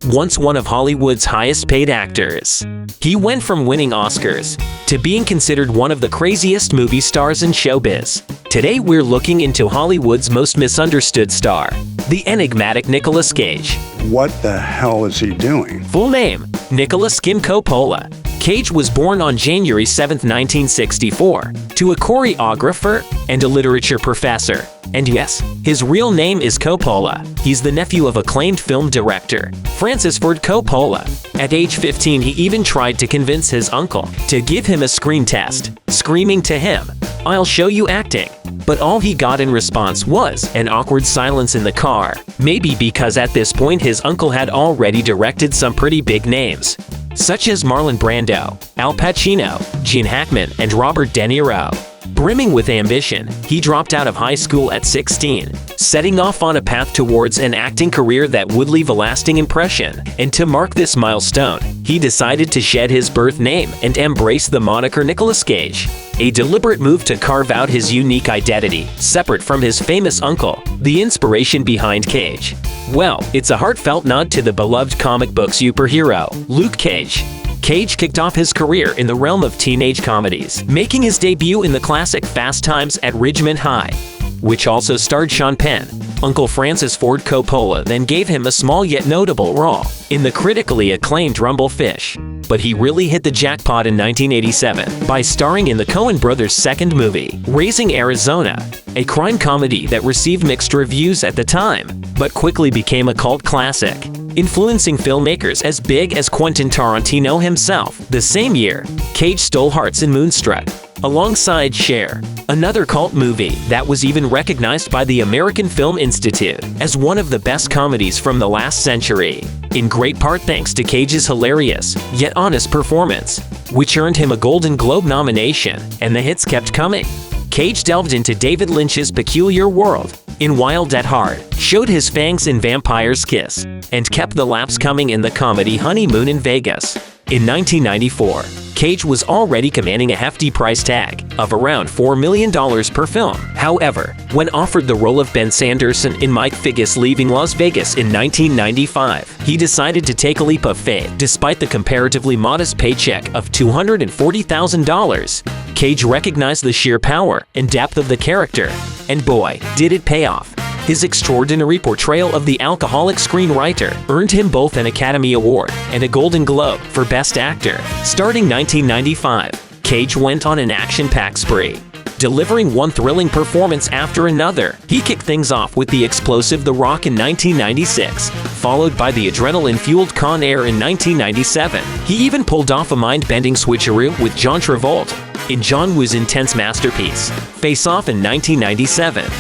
once one of Hollywood's highest-paid actors. He went from winning Oscars to being considered one of the craziest movie stars in showbiz. Today we're looking into Hollywood's most misunderstood star, the enigmatic Nicolas Cage. What the hell is he doing? Full name: Nicolas Coppola. Cage was born on January 7, 1964, to a choreographer and a literature professor. And yes, his real name is Coppola. He's the nephew of acclaimed film director Francis Ford Coppola. At age 15, he even tried to convince his uncle to give him a screen test, screaming to him, "I'll show you acting." But all he got in response was an awkward silence in the car. Maybe because at this point his uncle had already directed some pretty big names, such as Marlon Brando, Al Pacino, Gene Hackman, and Robert De Niro. Brimming with ambition, he dropped out of high school at 16, setting off on a path towards an acting career that would leave a lasting impression. And to mark this milestone, he decided to shed his birth name and embrace the moniker Nicolas Cage, a deliberate move to carve out his unique identity, separate from his famous uncle. The inspiration behind Cage? Well, it's a heartfelt nod to the beloved comic book superhero, Luke Cage. Cage kicked off his career in the realm of teenage comedies, making his debut in the classic Fast Times at Ridgemont High, which also starred Sean Penn. Uncle Francis Ford Coppola then gave him a small yet notable role in the critically acclaimed Rumblefish. But he really hit the jackpot in 1987 by starring in the Coen brothers' second movie, Raising Arizona, a crime comedy that received mixed reviews at the time, but quickly became a cult classic, influencing filmmakers as big as Quentin Tarantino himself. The same year, Cage stole hearts in Moonstruck, alongside Cher, another cult movie that was even recognized by the American Film Institute as one of the best comedies from the last century, in great part thanks to Cage's hilarious, yet honest performance, which earned him a Golden Globe nomination, and the hits kept coming. Cage delved into David Lynch's peculiar world in Wild at Heart, showed his fangs in Vampire's Kiss, and kept the laughs coming in the comedy Honeymoon in Vegas. In 1994, Cage was already commanding a hefty price tag of around $4 million per film. However, when offered the role of Ben Sanderson in Mike Figgis Leaving Las Vegas in 1995, he decided to take a leap of faith. Despite the comparatively modest paycheck of $240,000, Cage recognized the sheer power and depth of the character, and boy, did it pay off. His extraordinary portrayal of the alcoholic screenwriter earned him both an Academy Award and a Golden Globe for Best Actor. Starting 1995, Cage went on an action-packed spree, delivering one thrilling performance after another. He kicked things off with the explosive The Rock in 1996, followed by the adrenaline-fueled Con Air in 1997. He even pulled off a mind-bending switcheroo with John Travolta in John Woo's intense masterpiece, Face Off in 1997.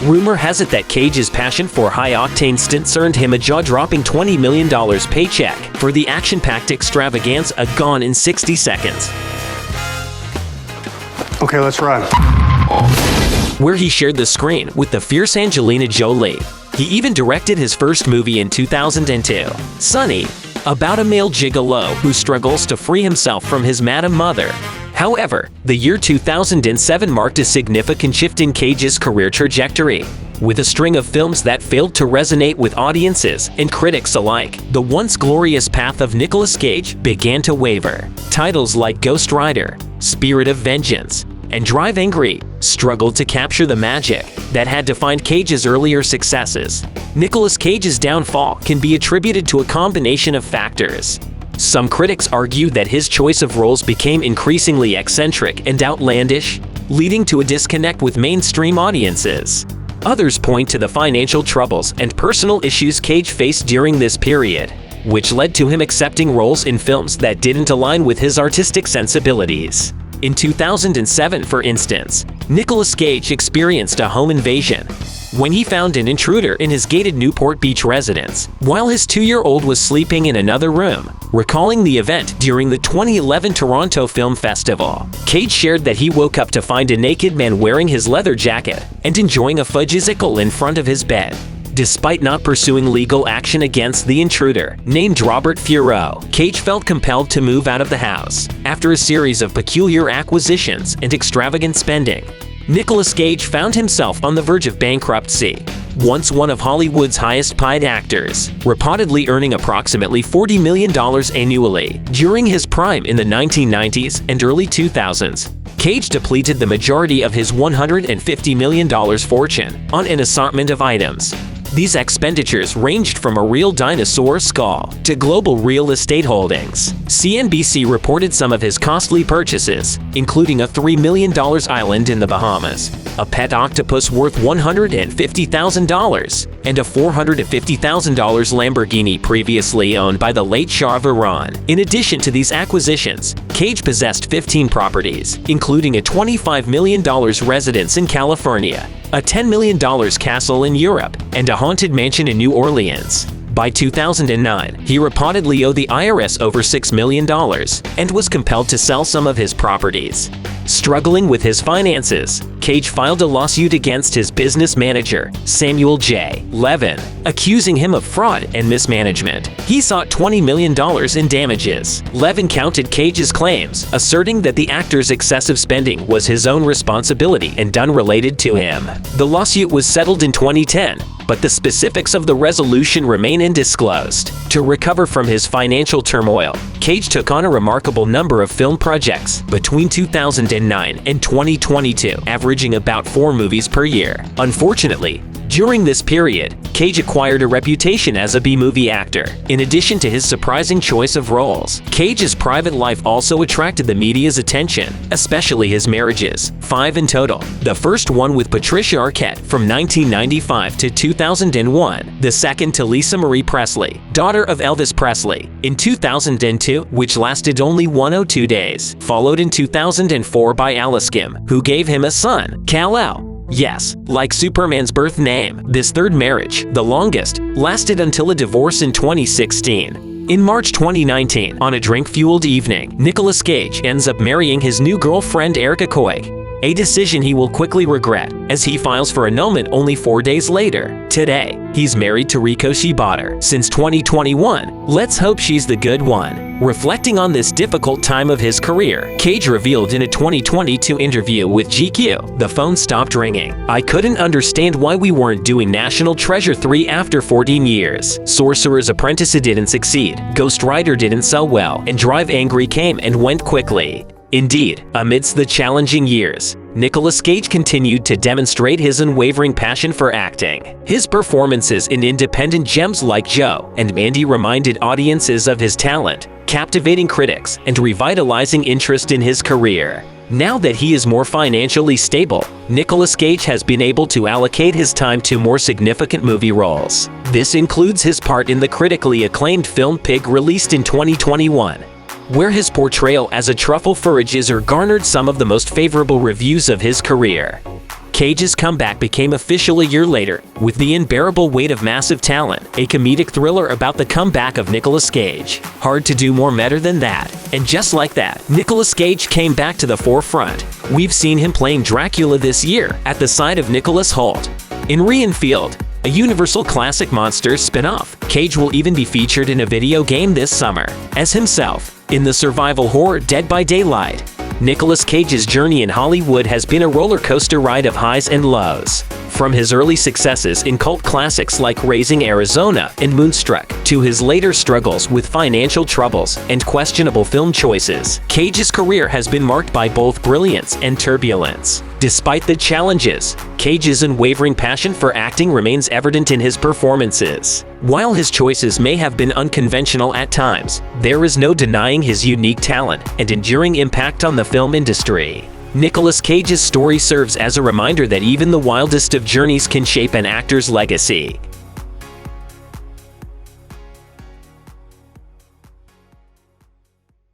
Rumor has it that Cage's passion for high-octane stunts earned him a jaw-dropping $20 million paycheck for the action-packed extravaganza Gone in 60 Seconds. Okay, let's run. Where he shared the screen with the fierce Angelina Jolie. He even directed his first movie in 2002, Sunny, about a male gigolo who struggles to free himself from his madam mother. However, the year 2007 marked a significant shift in Cage's career trajectory, with a string of films that failed to resonate with audiences and critics alike. The once glorious path of Nicolas Cage began to waver. Titles like Ghost Rider, Spirit of Vengeance, and Drive Angry struggled to capture the magic that had defined Cage's earlier successes. Nicolas Cage's downfall can be attributed to a combination of factors. Some critics argue that his choice of roles became increasingly eccentric and outlandish, leading to a disconnect with mainstream audiences. Others point to the financial troubles and personal issues Cage faced during this period, which led to him accepting roles in films that didn't align with his artistic sensibilities. In 2007, for instance, Nicolas Cage experienced a home invasion when he found an intruder in his gated Newport Beach residence, while his 2-year-old was sleeping in another room. Recalling the event during the 2011 Toronto Film Festival, Cage shared that he woke up to find a naked man wearing his leather jacket and enjoying a fudgesicle in front of his bed. Despite not pursuing legal action against the intruder, named Robert Furrow, Cage felt compelled to move out of the house after a series of peculiar acquisitions and extravagant spending. Nicolas Cage found himself on the verge of bankruptcy. Once one of Hollywood's highest-paid actors, reportedly earning approximately $40 million annually during his prime in the 1990s and early 2000s, Cage depleted the majority of his $150 million fortune on an assortment of items. These expenditures ranged from a real dinosaur skull to global real estate holdings. CNBC reported some of his costly purchases, including a $3 million island in the Bahamas, a pet octopus worth $150,000, and a $450,000 Lamborghini previously owned by the late Shah of Iran. In addition to these acquisitions, Cage possessed 15 properties, including a $25 million residence in California, a $10 million castle in Europe, and a haunted mansion in New Orleans. By 2009, he reportedly owed the IRS over $6 million and was compelled to sell some of his properties. Struggling with his finances, Cage filed a lawsuit against his business manager, Samuel J. Levin, accusing him of fraud and mismanagement. He sought $20 million in damages. Levin countered Cage's claims, asserting that the actor's excessive spending was his own responsibility and unrelated to him. The lawsuit was settled in 2010, but the specifics of the resolution remain undisclosed. To recover from his financial turmoil, Cage took on a remarkable number of film projects between 2009 and 2022, averaging about 4 movies per year. Unfortunately, during this period, Cage acquired a reputation as a B-movie actor. In addition to his surprising choice of roles, Cage's private life also attracted the media's attention, especially his marriages, 5 in total. The first one with Patricia Arquette from 1995 to 2001, the second to Lisa Marie Presley, daughter of Elvis Presley, in 2002, which lasted only 102 days, followed in 2004 by Alice Kim, who gave him a son, Kal-El. Yes, like Superman's birth name. This third marriage, the longest, lasted until a divorce in 2016. In March 2019, on a drink-fueled evening, Nicolas Cage ends up marrying his new girlfriend Erica Coig, a decision he will quickly regret as he files for annulment only 4 days later. Today, he's married to Rico Shibata since 2021. Let's hope she's the good one. Reflecting on this difficult time of his career, Cage revealed in a 2022 interview with GQ, "The phone stopped ringing. I couldn't understand why we weren't doing National Treasure 3 after 14 years. Sorcerer's Apprentice didn't succeed, Ghost Rider didn't sell well, and Drive Angry came and went quickly." Indeed, amidst the challenging years, Nicolas Cage continued to demonstrate his unwavering passion for acting. His performances in independent gems like Joe and Mandy reminded audiences of his talent, captivating critics, and revitalizing interest in his career. Now that he is more financially stable, Nicolas Cage has been able to allocate his time to more significant movie roles. This includes his part in the critically acclaimed film Pig, released in 2021. Where his portrayal as a truffle forager garnered some of the most favorable reviews of his career. Cage's comeback became official a year later with The Unbearable Weight of Massive Talent, a comedic thriller about the comeback of Nicolas Cage. Hard to do more meta than that. And just like that, Nicolas Cage came back to the forefront. We've seen him playing Dracula this year at the side of Nicholas Hoult in Renfield, a Universal Classic Monsters spin-off. Cage will even be featured in a video game this summer as himself in the survival horror Dead by Daylight. Nicolas Cage's journey in Hollywood has been a roller coaster ride of highs and lows. From his early successes in cult classics like Raising Arizona and Moonstruck, to his later struggles with financial troubles and questionable film choices, Cage's career has been marked by both brilliance and turbulence. Despite the challenges, Cage's unwavering passion for acting remains evident in his performances. While his choices may have been unconventional at times, there is no denying his unique talent and enduring impact on the film industry. Nicolas Cage's story serves as a reminder that even the wildest of journeys can shape an actor's legacy.